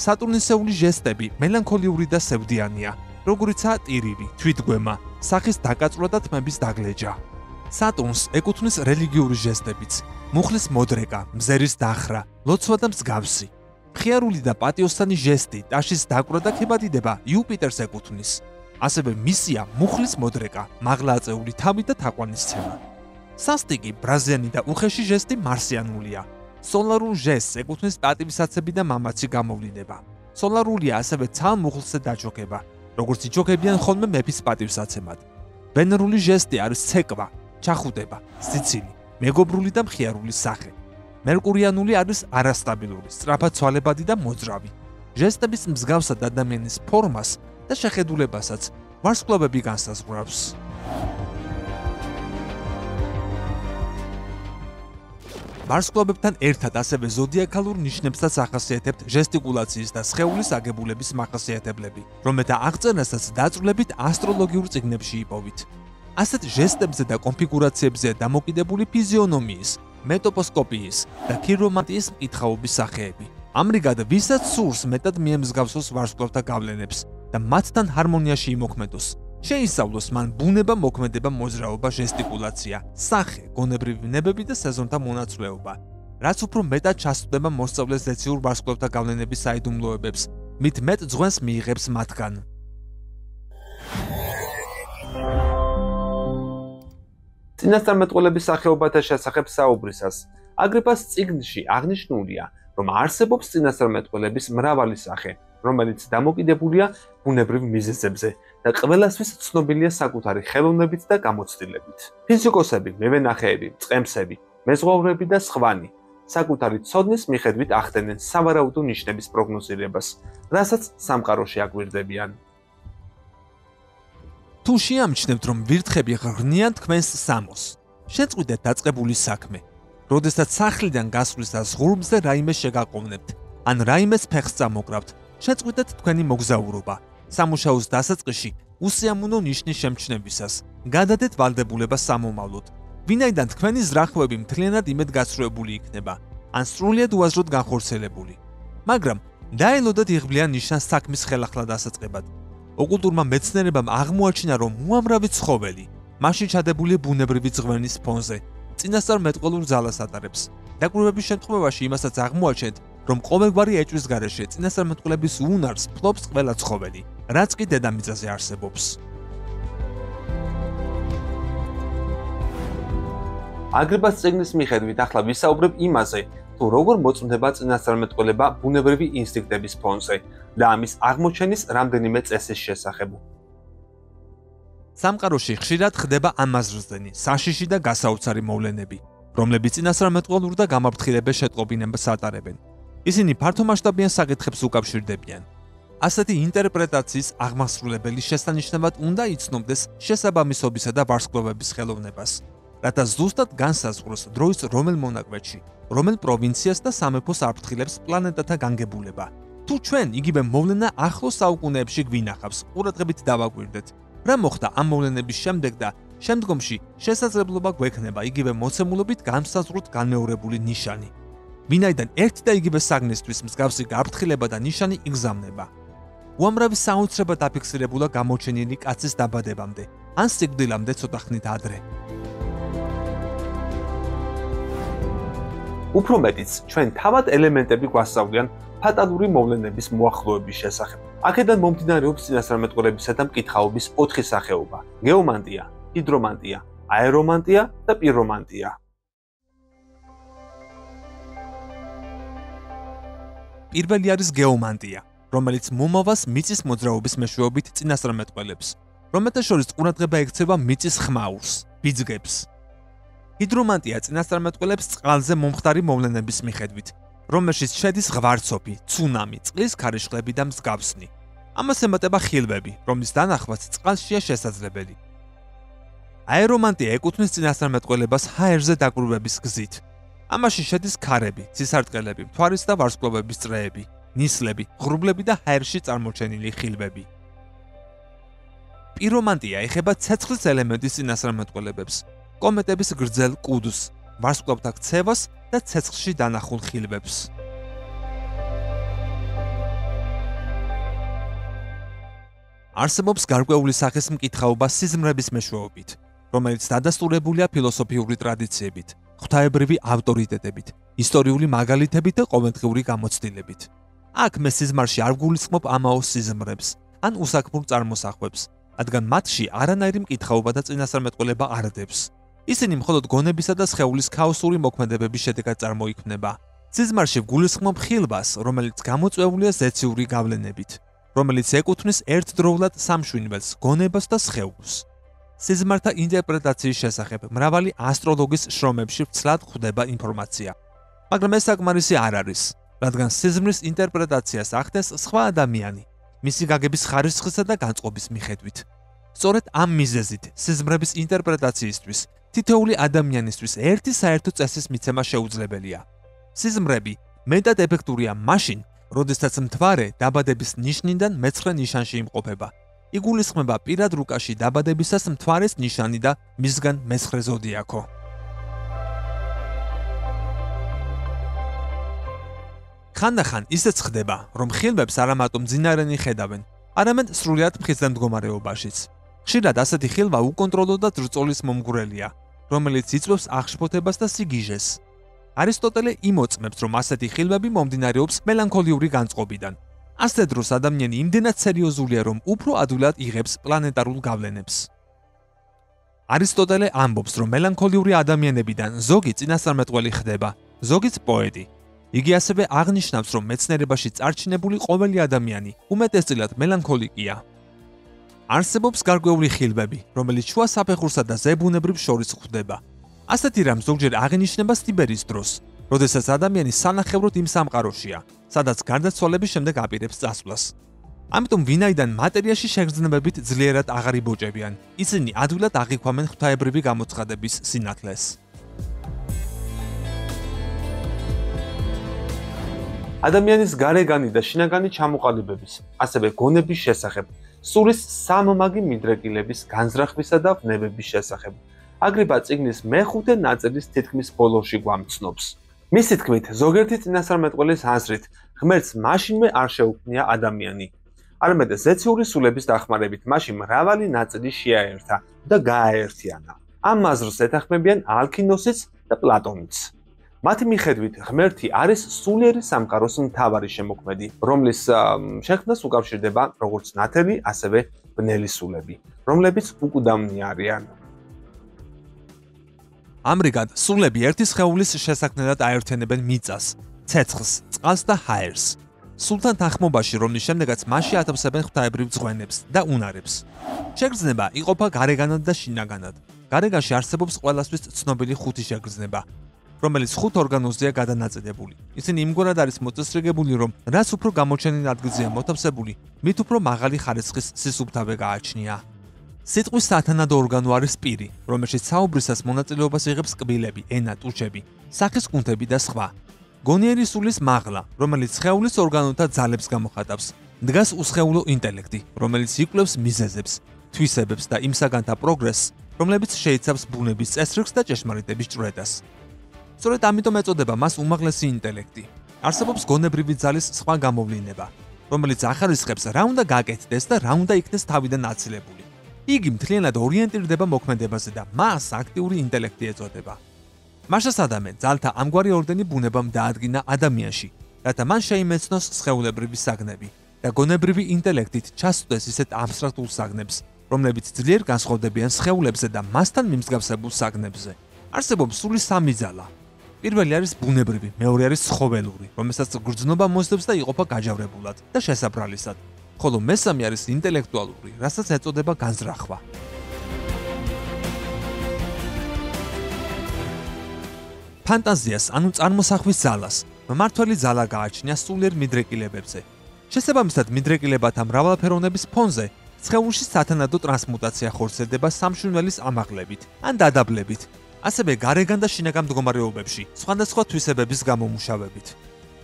სატურნისეული ჟესტები მელანქოლიური და სევდიანია, როგორიცაა ტირილი, თვითგვემა, სახის დაკაწვრა და თმების დაგლეჯა. სატურნს ეკუთვნის რელიგიური ჟესტებიც, მუხლის მოდრეკა, მზერის დახრა, ლოცვა და მსგავსი. მხიარული და პატიოსანი ჟესტი, ტაშის დაკვრა და ქებადიდება იუპიტერს ეკუთვნის. ასევე მისია მუხლის მოდრეკა, მაღლა აწეული თავი და თაყვანისცემა. სასტიკი, ბრაზიანი და უხეში ჟესტი მარსიანულია. სოლარულ ჟესტს ეკუთვნის პატივისაცემი და მამაცი გამოვლინება. სოლარულია ასევე ცალ მუხლზე დაჯოქება, როგორც იჯოქებიან ხოლმე მეფის პატივსაცემად. ვენერული ჟესტი არის ცეკვა, ჩახუტება, სიცილი, მეგობრული და მხიარული სახე. მერკურიანული არის არასტაბილური, სწრაფად ცვალებადი და მოძრავი. ჟესტების მსგავსად ადამიანის ფორმას და შეხედულებასაც ვარსკვლავები განსაზღვრავს. ვარსკვლავებთან ერთად ასევე ზოდიაქალურ ნიშნებსაც ახასიათებთ ჟესტიკულაციის და სხეულის აგებულების მახასიათებლები, რომელთა აღწერასაც დაწვრილებით ასტროლოგიურ წიგნებში იპოვით. ასეთ ჟესტებზე და კონფიგურაციებზე დამოკიდებული ფიზიონომიის, მეტოპოსკოპიის და ქირომანტიის მკითხაობის სახეები. ამრიგად, ვისაც სურს მეტად მიემსგავსოს ვარსკვლავთა გავლენებს და მათთან ჰარმონიაში იმოქმედოს, შეისწავლოს მან ბუნება, მოქმედება, მოძრაობა, ჟესტიკულაცია, სახე, გონებრივი ვნებები და სეზონთა მონაცვლეობა. რაც უფრო მეტად ჩასწვდება მოსწავლეს ზეციურ ვარსკვლავთა გავლენების საიდუმლოებებს, მით მეტ ძღვენს მიიღებს მათგან. წინასწარმეტყველების სახეობათა შესახებ საუბრისას, აგრიპას წიგნში აღნიშნულია, რომ არსებობს წინასწარმეტყველების მრავალი სახე, რომელიც დამოკიდებულია ბუნებრივ მიზეზებზე და ყველასთვის ცნობილია საკუთარი ხელოვნებით და გამოცდილებით. ფიზიკოსები, მევენახეები, წყემსები, მეზღვაურები და სხვანი საკუთარი ცოდნის მიხედვით ახდენენ სავარაუდო ნიშნების პროგნოზირებას, რასაც სამყაროში აგვირდებიან. თუ შეამჩნევთ, რომ ვირთხები ღრნიან თქვენს სამოს, შეწყვიტეთ დაწყებული საქმე. როდესაც სახლიდან გასვლის და ზღურბზე რაიმე შეგაყოვნებთ, ან რაიმეს ფეხს წამოკრავთ, შეწყვიტეთ თქვენი მოგზაურობა. სამუშაოს დასაწყისში უსიამოვნო ნიშნის შემჩნევისას გადადეთ ვალდებულება სამომავლოდ, ვინაიდან თქვენი ზრახვები მთლიანად იმედგაცრუებული იქნება, ან სრულიად უაზროდ განხორციელებული. მაგრამ დაელოდეთ იღბლიან ნიშანს საქმის ხელახლა დასაწყებად. ოკულტურმა მეცნიერებამ აღმოაჩინა, რომ უამრავი ცხოველი, მასში ჩადებული ბუნებრივი ძღვენის ფონზე, წინასწარმეტყველურ ძალას ატარებს. დაკვირვების შემთხვევაში იმასაც აღმოაჩენთ, რომ ყოველგვარი ეჭვის გარეშე წინასწარმეტყველების უნარს ფლობს ყველა ცხოველი, რაც კი დედამიწაზე არსებობს. აგრიპას წიგნის მიხედვით ახლა ვისაუბრებ იმაზე, თუ როგორ მოწმდება წინასწარმეტყველება ბუნებრივი ინსტინქტების ფონზე და ამის აღმოჩენის რამდენიმე წესის შესახებ. სამყაროში ხშირად ხდება ამაზრზენი, საშიში და გასაოცარი მოვლენები, რომლებიც წინასწარმეტყველურ და გამაფრთხილებელ შეტყობინებას ატარებენ. ისინი ფართომასშტაბიან საკითხებს უკავშირდებიან. ასეთი ინტერპრეტაციის აღმასრულებელი შესანიშნავად უნდა იცნობდეს შესაბამისობისა და ვარსკვლავების ხელოვნებას, რათა ზუსტად განსაზღვროს დროის რომელ მონაკვეთში, რომელ პროვინციას და სამეფოს აფრთხილებს პლანეტათა განგებულება. თუ ჩვენ იგივე მოვლენა ახლო საუკუნეებში გვინახავს, ყურადღებით დავაკვირდეთ, რა მოხდა ამ მოვლენების შემდეგ და შემდგომში შესაძლებლობა გვექნება იგივე მოცემულობით განსაზღვროთ განმეორებული ნიშანი. ვინაიდან ერთ და იგივე საგნისთვის მსგავსი გაფრთხილება და ნიშანი იგზავნება. უამრავი საოცრება დაფიქსირებულა გამოჩენილი კაცის დაბადებამდე, ან სიკვდილამდე ცოტა ხნით ადრე. უფრო მეტიც, ჩვენ თავად ელემენტები გვასწავლიან ფატალური მოვლენების მოახლოების შესახებ. აქედან მომდინარეობს წინასწარმეტყველებისა და მკითხაობის 4 სახეობა: გეომანტია, ჰიდრომანტია, აერომანტია და პირომანტია. პირველი არის გეომანტია, რომელიც მომავას მიწის მოძრაობის მეშვეობით წინასწარმეტყველებს, რომელთა შორის ყურადღება ექცევა მიწის ხმაურს, ბიძგებს. ჰიდრომანტია წინასწარმეტყველებს წყალზე მომხდარი მოვლენების მიხედვით, რომელშიც შედის ღვარცოფი, ცუნამი, წყლის ქარიშხლები და მსგავსნი. ამას ემატება ხილვები, რომლის დანახვაც წყალშია შესაძლებელი. აერომანტია ეკუთვნის წინასწარმეტყველებას ჰაერზე დაკვირვების გზით. ამაში შედის ქარები, ცისარტყელები, მთვარის და ვარსკვლავების წრეები, ნისლები, ღრუბლები და ჰაერში წარმოჩენილი ხილვები. პირომანტია ეხება ცეცხლის ელემენტის წინასწარმეტყველებებს, კომეტების გრძელ კუდს, ვარსკვლავთა ქცევას და ცეცხლში დანახულ ხილვებს. არსებობს გარკვეული სახის მკითხაობა სიზმრების მეშვეობით, რომელიც დადასტურებულია ფილოსოფიური ტრადიციებით, ღვთაებრივი ავტორიტეტებით, ისტორიული მაგალითებით და ყოველდღიური გამოცდილებით. აქ მე სიზმარში არ გულისხმობ ამაო სიზმრებს ან უსაქმურ წარმოსახვებს, რადგან მათში არანაირი მკითხაობა და წინასწარმეტყველება არ დებს. ისინი მხოლოდ გონებისა და სხეულის ქაოსური მოქმედებების შედეგად წარმოიქმნება. სიზმარში გულისხმობ ხილვას, რომელიც გამოწვეულია ზეციური გავლენებით, რომელიც ეკუთვნის ერთდროულად სამშვინველს, გონებას და სხეულს. სიზმართა ინტერპრეტაციის შესახებ მრავალი ასტროლოგის შრომებში ვცლად ხვდება ინფორმაცია, მაგრამ ეს საკმარისი არ არის, რადგან სიზმრის ინტერპრეტაციას ახდენს სხვა ადამიანი, მისი გაგების ხარისხისა და განწყობის მიხედვით. სწორედ ამ მიზეზით სიზმრების ინტერპრეტაციისთვის თითოეული ადამიანისთვის ერთი საერთო წესის მიცემა შეუძლებელია. სიზმრები მეტად ეფექტურია მაშინ, როდესაც მთვარე დაბადების ნიშნიდან მეცხრე ნიშანში იმყოფება. იგულისხმება პირად რუკაში დაბადებისას მთვარეს ნიშანი და მისგან მეცხრე ზოდიაქო. ხანდახან ისეც ხდება, რომ ხილვებს არამატო მძინარენი ხედავენ, არამედ სრულიად მხისდან მდგომარეობაშიც. ხშირად ასეთი ხილვა უკონტროლო და ძრწოლის მომგვრელია, რომელიც იწვევს აღშფოთებას და სიგიჟეს. არისტოტელე იმოწმებს, რომ ასეთი ხილვები მომდინარეობს მელანქოლიური განწყობიდან. ასეთ დროს ადამიანი იმდენად სერიოზულია, რომ უფრო ადვილად იღებს პლანეტარულ გავლენებს. არისტოტელე ამბობს, რომ მელანქოლიური ადამიანებიდან ზოგი წინასწარმეტყველი ხდება, ზოგიც პოეტი. იგი ასევე აღნიშნავს, რომ მეცნიერებაში წარჩინებული ყოველი ადამიანი უმეტესწილად მელანქოლიკია. არსებობს გარკვეული ხილვები, რომელიც შუა საფეხურსა და ზებუნებრივ შორის ხვდება. ასეთი რამ ზოგჯერ აღინიშნება სტიბერის დროს, როდესაც ადამიანი სანახევროდ იმ სამყაროშია, სადაც გარდაცვალების შემდეგ აპირებს წასვლას. ამიტომ ვინაიდან მატერიაში შეგრძნებებით ძლიერად აღარ იბოჭებიან, ისინი ადვილად აღიქვამენ ღვთაებრივი გამოცხადების სინათლეს. ადამიანის გარეგანი და შინაგანი ჩამოყალიბების, ასევე გონების შესახებ, სულის სამმაგი მიდრეკილების განზრახვისა და ვნებების შესახებ. აგრიპა წიგნის მეხუთე ნაწილის თითქმის ბოლოში გვამცნობს. მისი თქმით, ზოგიერთი წინასწარმეტყველის აზრით, ღმერთს მაშინვე არ შეუქმნია ადამიანი. არამედ ზეციური სულების დახმარებით მაშინ მრავალი ნაწილი შეაერთა და გააერთიანა. ამ აზრს ეთანხმებიან ალქინოსიც და პლატონიც. მათი მიხედვით, ღმერთი არის სულიერი სამყაროს მთავარი შემოქმედი, რომლის შექმნას უკავშირდება როგორც ნათელი, ასევე ბნელი სულები, რომლებიც უკვდავნი არიან. ამრიგად, სულები ერთი სხეულის შესაქმნელად აერთიანებენ მიწას, ცეცხლს, წყალს და ჰაერს. სულთან თანხმობაში, რომლის შემდეგაც მასში ათვისებენ ღვთაებრივ ძღვენებს და უნარებს. შეგრძნება იყოფა გარეგანად და შინაგანად. გარეგანში არსებობს ყველასთვის ცნობილი ხუთი შეგრძნება. რომელიც 5 ორგანოზეა გადანაწილებული. ისინი იმგვარად არის მოწესრიგებული, რომ რაც უფრო გამოჩენილ ადგილზეა მოთავსებული, მით უფრო მაღალი ხარისხის სისუფთავე გააჩნია. სიტყვის სათანადო ორგანო არის პირი, რომელშიც საუბრისას მონაწილეობას იღებს კბილები, ენა, ტუჩები, სახის კუნთები და სხვა. გონიერი სულის მაღლა, რომელიც სხეულის ორგანოთა ძალებს გამოხატავს. დგას უსხეულო ინტელექტი, რომელიც იკვლევს მიზეზებს, თვისებებს და იმ საგანთა პროგრესს, რომლებიც შეიცავს ბუნების წესრიგს და ჭეშმარიტების ჭვრეტას. სწორედ ამიტომ ეწოდება მას უმაღლესი ინტელექტი. არსებობს გონებრივი ძალის სხვა გამოვლინება, რომელიც ახარისხებს რა უნდა გაკეთდეს და რა უნდა იქნეს თავიდან აცილებული. იგი მთლიანად ორიენტირდება მოქმედებაზე და მას აქტიური ინტელექტი ეწოდება. მაშას ადამე ძალთა ამგვარი ორდენი ბუნებამ დაადგინა ადამიანში, რათა მან შეიმეცნოს სხეულებრივი საგნები და გონებრივი ინტელექტით ჩასწვდეს ისეთ აბსტრაქტულ საგნებს, რომლებიც ძლიერ განსხვავდებიან სხეულებზე და მასთან მიმსგავსებულ საგნებზე. არსებობს სული 3 ძალა. პირველი არის ბუნებრივი, მეორე არის ცხოველური, რომელსაც გრძნობა მოსდევს და იყოფა გაჯავრებულად და შესაბრალისად. ხოლო მესამე არის ინტელექტუალური, რასაც ეწოდება განზრახვა. ფანტაზიას, ანუ წარმოსახვის ძალას, მმართველი ძალა გააჩნია სულიერ მიდრეკილებებზე. შესაბამისად, მიდრეკილებათა მრავალფეროვნების ფონზე სხეულში სათანადო ტრანსმუტაცია ხორცელდება სამშვილველის ამაღლებით ან დადაბლებით, ასევე გარეგან და შინაგან მდგომარეობებში, სხვადასხვა თვისებების გამომუშავებით.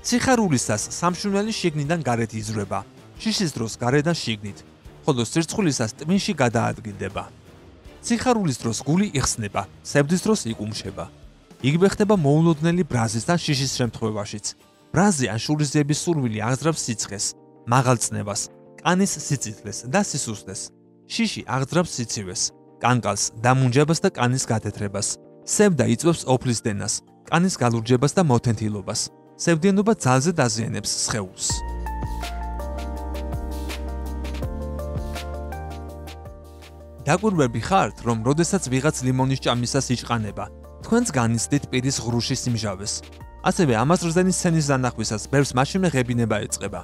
სიხარულისას სამშვილველი შიგნიდან გარეთ იზრდება, შიშის დროს გარედან შიგნით, ხოლო სირცხულისას ტვინში გადაადგილდება. სიხარულის დროს გული იხსნება, სევდის დროს იკუმშება. იგივე ხდება მოულოდნელი ბრაზის და შიშის შემთხვევაშიც. ბრაზი ან შურიზების სურვილი აღძრავს სიცხეს, მაღალწნევას, კანის სიწითლეს და სისუსტეს. შიში აღძრავს სიცივეს, კანკალს, დამუნჯებას და კანის გათეთრებას. სევდა იწვევს ოფლის დენას, კანის გალურჯებას და მოთენთილობას. სევდიანობა ძალზე დაზიანებს სხეულს. დაკვირვები ხართ, რომ როდესაც ვიღაც ლიმონის ჭამისას იჭყანება, თქვენს განიცდით პირის ღრუში სიმჟავეს. ასევე ამას რძენის სცენის დანახვისას ბევრს მაშინვე ღებინება ეწყება.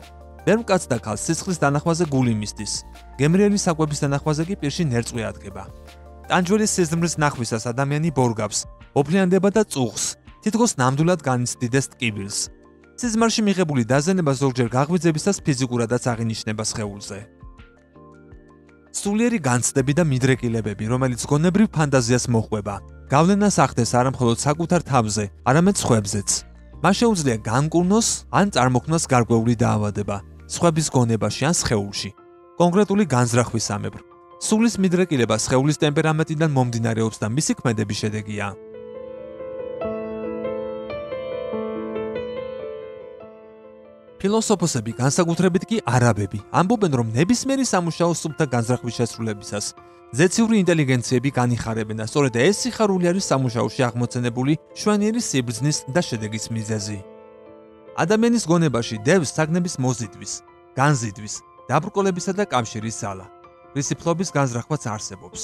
ბევრ კაცს და ქალს სისხლის დანახვაზე გული მისდის. გემრიელი საკვების დანახვაზე კი პირში ნერწყვი ადგება. ტანჯველი სიზმრის ნახვისას ადამიანი ბორგავს, ოფლიანდება და წუხს, თითქოს ნამდვილად განიცდიდეს ტკივილს. სიზმარში მიღებული დაზიანება ზოგჯერ გაღვიძებისას ფიზიკურადაც აღინიშნება სხეულზე. სულიერი განცდები და მიდრეკილებები, რომელიც გონებრივ ფანტაზიას მოჰყვება, გავლენას ახდენს არა მხოლოდ საკუთარ თავზე, არამედ სხვებზეც. მას შეუძლია განკურნოს ან წარმოქმნას გარკვეული დაავადება, სხვების გონებაში ან სხეულში, კონკრეტული განზრახვისამებრ. სულის მიდრეკილება სხეულის ტემპერამენტიდან მომდინარეობს და მისი ქმედების შედეგია. ფილოსოფოსები, განსაკუთრებით კი არაბები, ამბობენ, რომ ნებისმიერი სამუშაო სუფთა განზრახვის შესრულებისას ზეციური ინტელიგენციები განიხარებენ და სწორედ ეს სიხარული არის სამუშაოში აღმოცენებული შვენიერი სიბრძნის და შედეგის მიზეზი. ადამიანის გონებაში დევს საგნების მოზიდვის, განზიდვის, დაბრკოლებისა და კავშირის ძალა, რისი ფლობის განზრახვაც არსებობს.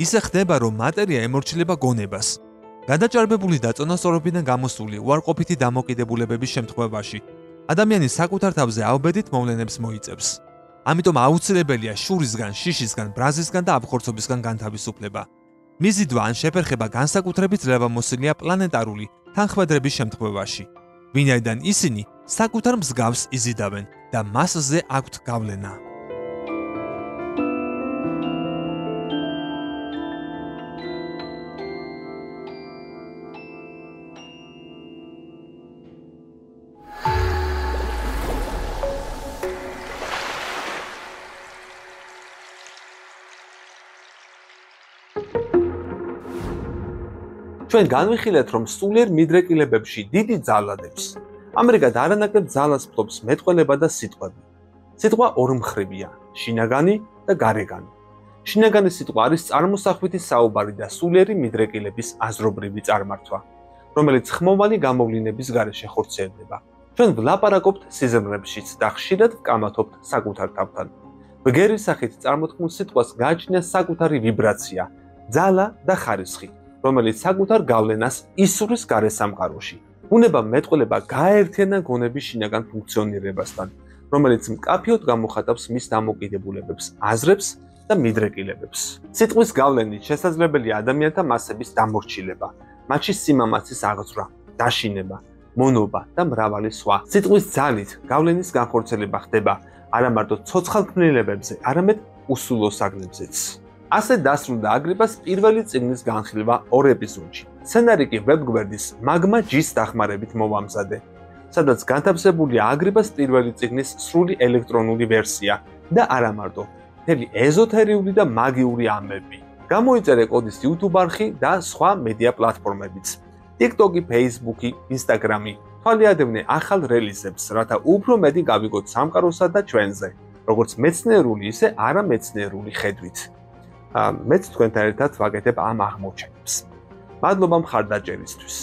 ისე ხდება, რომ მატერია ემორჩილება გონებას. გადაჭარბებული და წონასწორობიდან გამოსული უარყოფითი დამოკიდებულებების შემთხვევაში ადამიანი საკუთარ თავზე აუბედით მოვლენებს მოიწევს. ამიტომ აუცილებელია შურისგან, შიშისგან, ბრაზისგან და აბხორცობისგან განთავისუფლება. მიზიდვა ან შეფერხება განსაკუთრებით ძლევამოსილია პლანეტარული თანხმედრების შემთხვევაში, ვინაიდან ისინი საკუთარ მსგავს იზიდავენ და მასზე აქვთ გავლენა. ჩვენ განვიხილეთ, რომ სულიერ მიდრეკილებებში დიდი ძალა დევს. ამრიგად არანაკლებ ძალას ფლობს მეტყველება და სიტყვები. სიტყვა ორმხრივია, შინაგანი და გარეგანი. შინაგანი სიტყვა არის წარმოსახვითი საუბარი და სულიერი მიდრეკილების აზრობრივი წარმართვა, რომელიც ხმოვანი გამოვლინების გარეშე ხორციელდება. ჩვენ ვლაპარაკობთ სიზმრებშიც და ხშირად ვკამათობთ საკუთარ თავთან. ბგერის სახით წარმოთქმულ სიტყვას გააჩნია საკუთარი ვიბრაცია, ძალა და ხარისხი, რომელიც საკუთარ გავლენას ისურვის გარესამყაროში. ბუნება მეტყველება გააერთიანა გონების შინაგან ფუნქციონირებასთან, რომელიც მკაფიოდ გამოხატავს მის დამოკიდებულებებს, აზრებს და მიდრეკილებებს. სიტყვის გავლენით შესაძლებელია ადამიანთა მასების დამორჩილება, მათში სიმამაცის აღძვრა, დაშინება, მონობა და მრავალი სხვა. სიტყვის ძალით გავლენის განხორციელება ხდება არა მარტო ცოცხალ ქმნილებებზე, არამედ უსულო საგნებზეც. ასე დასრულდა აგრიპას პირველი წიგნის განხილვა 2 ეპიზოდში. სცენარი კი ვებგვერდის მაგმა ჯის დახმარებით მოვამზადე, სადაც განთავსებულია აგრიპას პირველი წიგნის სრული ელექტრონული ვერსია და არა მარტო, მთელი ეზოთერიული და მაგიური ამბები. გამოიწერე კოდის YouTube არხი და სხვა მედია პლატფორმებიც. TikTok-ი, Facebook-ი, Instagram-ი თვალიადევნე ახალ რელიზებს, რათა უფრო მეტი გავიგოთ სამყაროსა და ჩვენზე, როგორც მეცნიერული, ისე არამეცნიერული ხედვით. მეც თქვენთან ერთად ვაკეთებ ამ აღმოჩენებს. მადლობა მხარდაჭერისთვის.